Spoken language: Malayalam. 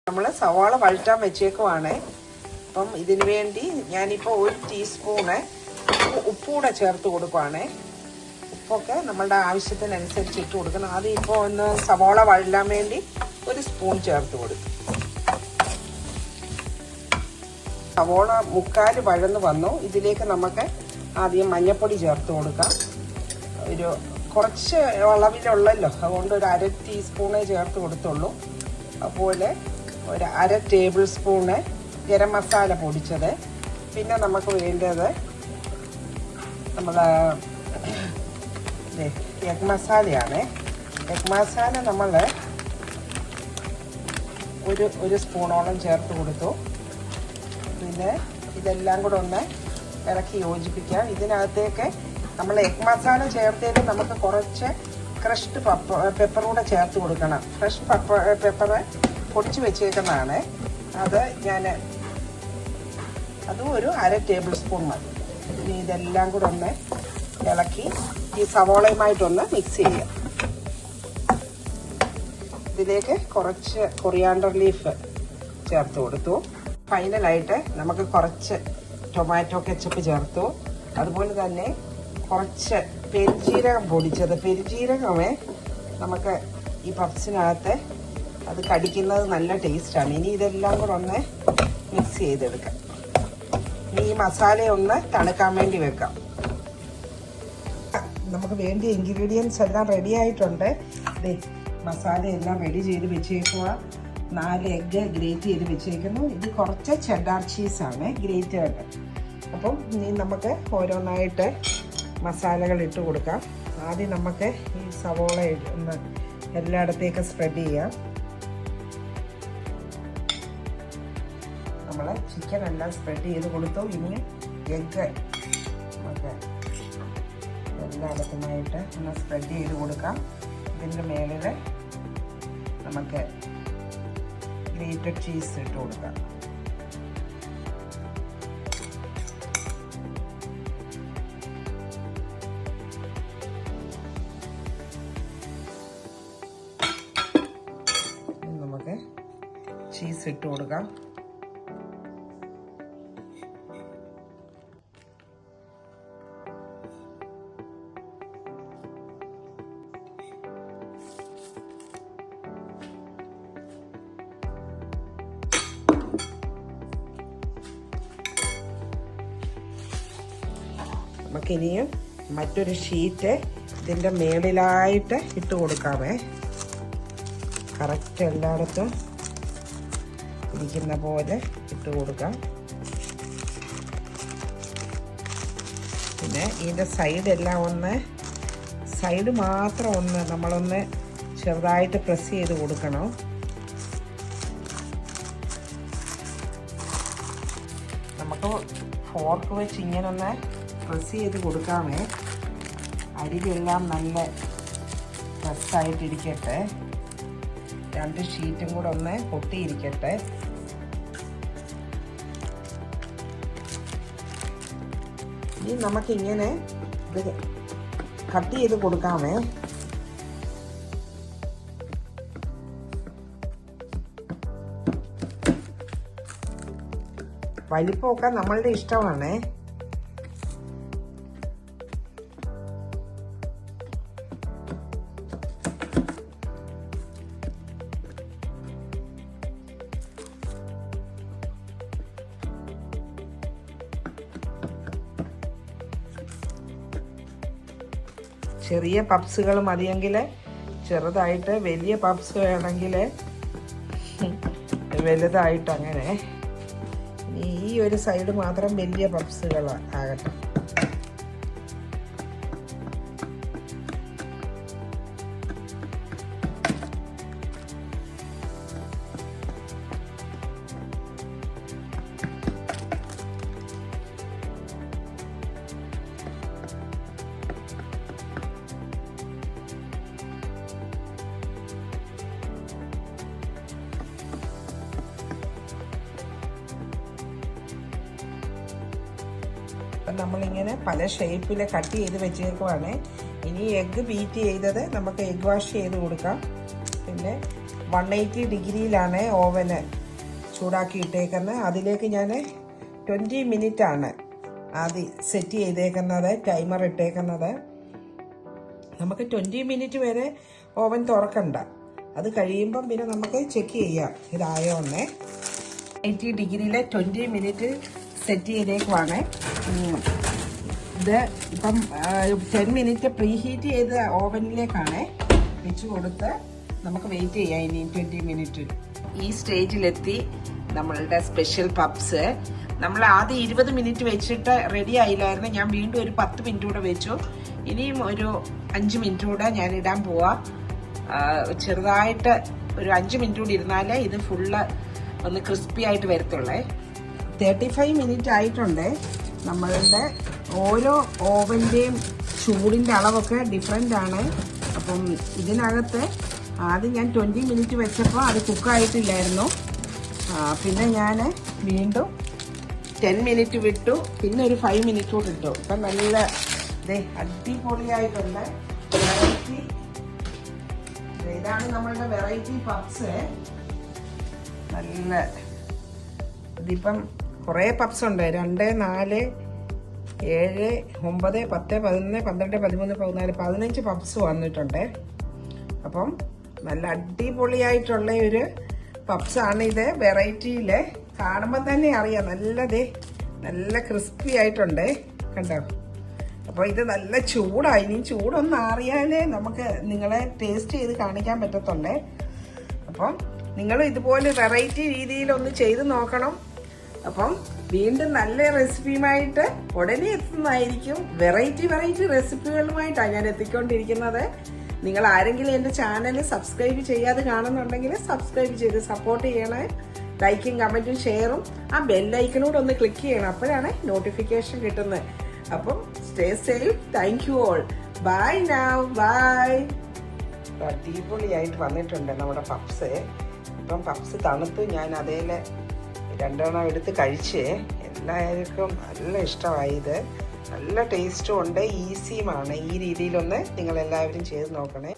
നമ്മൾ സവാള വഴറ്റാൻ വെച്ചേക്കുവാണ്. അപ്പം ഇതിനു വേണ്ടി ഞാനിപ്പോൾ 1 ടീസ്പൂണ് ഉപ്പൂടെ ചേർത്ത് കൊടുക്കുവാണ്. ഉപ്പൊക്കെ നമ്മളുടെ ആവശ്യത്തിനനുസരിച്ച് ഇട്ട് കൊടുക്കണം. ആദ്യം ഇപ്പോൾ ഒന്ന് സവാള വഴറ്റാൻ വേണ്ടി 1 സ്പൂൺ ചേർത്ത് കൊടുക്കും. സവാള മുക്കാൽ വഴന്ന് വന്നു. ഇതിലേക്ക് നമുക്ക് ആദ്യം മഞ്ഞൾപ്പൊടി ചേർത്ത് കൊടുക്കാം. ഒരു കുറച്ച് അളവിലുള്ളല്ലോ, അതുകൊണ്ട് ഒരു 1/2 ടീസ്പൂണേ ചേർത്ത് കൊടുത്തുള്ളൂ. അതുപോലെ ഒരു 1/2 ടേബിൾ സ്പൂണ് ഗരം മസാല പൊടിച്ചത്. പിന്നെ നമുക്ക് വേണ്ടത് നമ്മളെ എഗ് മസാലയാണ്. എഗ് മസാല നമ്മൾ ഒരു സ്പൂണോളം ചേർത്ത് കൊടുത്തു. പിന്നെ ഇതെല്ലാം കൂടെ ഒന്ന് ഇറക്കി യോജിപ്പിക്കാം. ഇതിനകത്തേക്ക് നമ്മൾ എഗ് മസാല ചേർത്തതിൽ നമുക്ക് കുറച്ച് ക്രഷ്ഡ് പെപ്പർ കൂടെ ചേർത്ത് കൊടുക്കണം. ഫ്രഷ് പെപ്പർ പൊടിച്ച് വെച്ചേക്കുന്നതാണ്. അതും ഒരു 1/2 ടേബിൾ സ്പൂൺ മതി. ഇനി ഇതെല്ലാം കൂടെ ഒന്ന് ഇളക്കി ഈ സവോളയുമായിട്ടൊന്ന് മിക്സ് ചെയ്യാം. ഇതിലേക്ക് കുറച്ച് കൊറിയാണ്ടർ ലീഫ് ചേർത്ത് കൊടുത്തു. ഫൈനലായിട്ട് നമുക്ക് കുറച്ച് ടൊമാറ്റോ കെച്ചപ്പ് ചേർത്തു. അതുപോലെ തന്നെ കുറച്ച് പെരുംജീരകം പൊടിച്ചത്. പെരുംജീരകമേ നമുക്ക് ഈ പപ്സിനകത്ത് അത് കടിക്കുന്നത് നല്ല ടേസ്റ്റാണ്. ഇനി ഇതെല്ലാം കൂടെ ഒന്ന് മിക്സ് ചെയ്തെടുക്കാം. ഇനി ഈ മസാലയൊന്ന് തണുക്കാൻ വേണ്ടി വെക്കാം. നമുക്ക് വേണ്ടിയ ഇൻഗ്രീഡിയൻസ് എല്ലാം റെഡി ആയിട്ടുണ്ട്. മസാല എല്ലാം റെഡി ചെയ്ത് വെച്ചേക്കുക. 4 എഗ്ഗ് ഗ്രേറ്റ് ചെയ്ത് വെച്ചേക്കുന്നു. ഇത് കുറച്ച് ചെഡാർ ചീസാണ് ഗ്രേറ്റഡ്. അപ്പം ഇനി നമുക്ക് ഓരോന്നായിട്ട് മസാലകൾ ഇട്ട് കൊടുക്കാം. ആദ്യം നമുക്ക് ഈ സവോള ഒന്ന് എല്ലായിടത്തേക്ക് സ്പ്രെഡ് ചെയ്യാം. നമ്മൾ ചിക്കൻ എല്ലാം സ്പ്രെഡ് ചെയ്ത് കൊടുത്തു. ഇനി എഗ്ഗ് നമുക്ക് എല്ലായിടത്തുമായിട്ട് ഒന്ന് സ്പ്രെഡ് ചെയ്ത് കൊടുക്കാം. ഇതിൻ്റെ മേളിൽ നമുക്ക് ഗ്രേറ്റഡ് ചീസ് ഇട്ട് കൊടുക്കാം. നമുക്ക് ചീസ് ഇട്ട് കൊടുക്കാം. നമുക്കിനിയും മറ്റൊരു ഷീറ്റ് ഇതിൻ്റെ മേളിലായിട്ട് ഇട്ട് കൊടുക്കാമേ. കറക്റ്റ് എല്ലായിടത്തും ഇരിക്കുന്ന പോലെ ഇട്ട് കൊടുക്കാം. പിന്നെ ഇതിൻ്റെ സൈഡ് മാത്രം നമ്മളൊന്ന് ചെറുതായിട്ട് പ്രസ് ചെയ്ത് കൊടുക്കണം. നമുക്ക് ഫോർക്ക് വെച്ച് ഇങ്ങനെ ഒന്ന് പ്രസ് ചെയ്ത് കൊടുക്കാമേ. അരികെല്ലാം നല്ല പ്രസ്സായിട്ടിരിക്കട്ടെ. 2 ഷീറ്റും കൂടെ ഒന്ന് പൊട്ടിയിരിക്കട്ടെ. ഇനി നമുക്കിങ്ങനെ ഇത് കട്ട് ചെയ്ത് കൊടുക്കാമേ. വലിപ്പമൊക്കെ നമ്മളുടെ ഇഷ്ടമാണ്. ചെറിയ പപ്സുകൾ മതിയെങ്കിൽ ചെറുതായിട്ട്, വലിയ പപ്സ് വേണമെങ്കിൽ വലുതായിട്ട്, അങ്ങനെ. ഈ ഒരു സൈഡ് മാത്രം വലിയ പപ്സുകൾ ആകട്ടെ. അപ്പം നമ്മളിങ്ങനെ പല ഷേപ്പിൽ കട്ട് ചെയ്ത് വെച്ചേക്കുവാണ്. ഇനി എഗ്ഗ് ബീറ്റ് ചെയ്തത് നമുക്ക് എഗ്ഗ് വാഷ് ചെയ്ത് കൊടുക്കാം. പിന്നെ 180 ഡിഗ്രിയിലാണ് ഓവന് ചൂടാക്കി ഇട്ടേക്കുന്നത്. അതിലേക്ക് ഞാൻ 20 മിനിറ്റാണ് ആദ്യം സെറ്റ് ചെയ്തേക്കുന്നത്, ടൈമർ ഇട്ടേക്കുന്നത്. നമുക്ക് 20 മിനിറ്റ് വരെ ഓവൻ തുറക്കണ്ട. അത് കഴിയുമ്പം പിന്നെ നമുക്ക് ചെക്ക് ചെയ്യാം ഇതായോന്നേ. 80 ഡിഗ്രിയിൽ 20 മിനിറ്റ് സെറ്റ് ചെയ്തേക്കുവാണ്. ഇത് ഇപ്പം 10 മിനിറ്റ് പ്രീ ഹീറ്റ് ചെയ്ത് ഓവനിലേക്കാണ് വെച്ച് കൊടുത്ത് നമുക്ക് വെയിറ്റ് ചെയ്യാം ഇനി 20 മിനിറ്റ്. ഈ സ്റ്റേജിലെത്തി നമ്മളുടെ സ്പെഷ്യൽ പപ്സ്. നമ്മൾ ആദ്യം 20 മിനിറ്റ് വെച്ചിട്ട് റെഡി ആയില്ലായിരുന്നു. ഞാൻ വീണ്ടും ഒരു 10 മിനിറ്റ് കൂടെ വെച്ചു. ഇനിയും ഒരു 5 മിനിറ്റ് കൂടെ ഞാൻ ഇടാൻ പോവാ. ചെറുതായിട്ട് ഒരു 5 മിനിറ്റ് കൂടി ഇരുന്നാലേ ഇത് ഫുള്ള് ഒന്ന് ക്രിസ്പി ആയിട്ട് വരത്തുള്ളേ. 35 മിനിറ്റ് ആയിട്ടുണ്ട്. നമ്മളുടെ ഓരോ ഓവൻ്റെയും ചൂടിൻ്റെ അളവൊക്കെ ഡിഫറെൻ്റ് ആണ്. അപ്പം ഇതിനകത്ത് ആദ്യം ഞാൻ 20 മിനിറ്റ് വെച്ചപ്പോൾ അത് കുക്കായിട്ടില്ലായിരുന്നു. പിന്നെ ഞാൻ വീണ്ടും 10 മിനിറ്റ് വിട്ടു. പിന്നെ ഒരു 5 മിനിറ്റ് കൂടെ ഇട്ടു. ഇപ്പം നല്ല അടിപൊളിയായിട്ടുണ്ട്. വെറൈറ്റി, ഇതാണ് നമ്മളുടെ വെറൈറ്റി പപ്സ്. നല്ല ഇതിപ്പം കുറേ പപ്സ് ഉണ്ട്. 2, 4, 7, 9, 10, 11, 12, 13, 14, 15 പപ്സ് വന്നിട്ടുണ്ട്. അപ്പം നല്ല അടിപൊളിയായിട്ടുള്ള ഒരു പപ്സാണ് ഇത്. വെറൈറ്റിയിൽ കാണുമ്പോൾ തന്നെ അറിയാം. നല്ല ക്രിസ്പി ആയിട്ടുണ്ട്, കണ്ടോ. അപ്പോൾ ഇത് നല്ല ചൂടായി. ഇനി ചൂടൊന്നും അറിയാനേ നമുക്ക് നിങ്ങളെ ടേസ്റ്റ് ചെയ്ത് കാണിക്കാൻ പറ്റത്തുള്ളേ. അപ്പം നിങ്ങൾ ഇതുപോലെ വെറൈറ്റി രീതിയിലൊന്ന് ചെയ്ത് നോക്കണം. അപ്പം വീണ്ടും നല്ല റെസിപ്പിയുമായിട്ട് ഉടനെ എത്തുന്നതായിരിക്കും. വെറൈറ്റി റെസിപ്പികളുമായിട്ടാണ് ഞാൻ എത്തിക്കൊണ്ടിരിക്കുന്നത്. നിങ്ങൾ ആരെങ്കിലും എൻ്റെ ചാനൽ സബ്സ്ക്രൈബ് ചെയ്യാതെ കാണുന്നുണ്ടെങ്കിൽ സബ്സ്ക്രൈബ് ചെയ്ത് സപ്പോർട്ട് ചെയ്യണേ. ലൈക്കും കമൻറ്റും ഷെയറും ആ ബെല്ലൈക്കനോട് ഒന്ന് ക്ലിക്ക് ചെയ്യണം. അപ്പോഴാണ് നോട്ടിഫിക്കേഷൻ കിട്ടുന്നത്. അപ്പം stay safe. Thank you all. Bye now. Bye. അടിപൊളിയായിട്ട് വന്നിട്ടുണ്ട് നമ്മുടെ പപ്സ്. ഇപ്പം പപ്സ് തണുത്ത് ഞാൻ അതേൽ 2 എണ്ണം എടുത്ത് കഴിച്ച് എല്ലാവർക്കും നല്ല ഇഷ്ടമായത്. നല്ല ടേസ്റ്റും ഉണ്ട്, ഈസിയുമാണ്. ഈ രീതിയിലൊന്ന് നിങ്ങളെല്ലാവരും ചെയ്ത് നോക്കണേ.